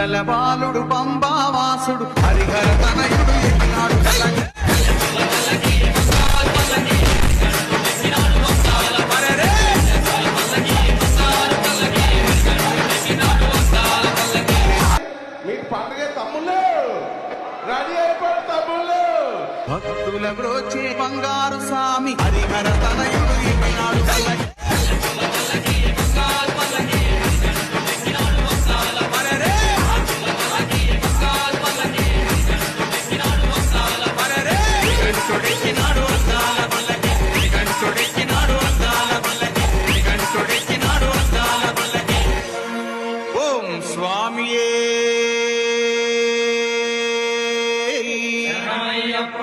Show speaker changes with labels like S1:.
S1: పందల బాలుడు పంబావాసుడు హరిహర తనయుడు ఎక్కినాడు
S2: మీకు పండుగ తమ్ముళ్ళు రెడీ అయిపోయి తమ్ముళ్ళు.
S1: భక్తుల బ్రోచే బంగారు స్వామి హరిహర తనయుడు ఎక్కినాడు ఓం స్వామియే
S3: శరణమయ్యప్ప.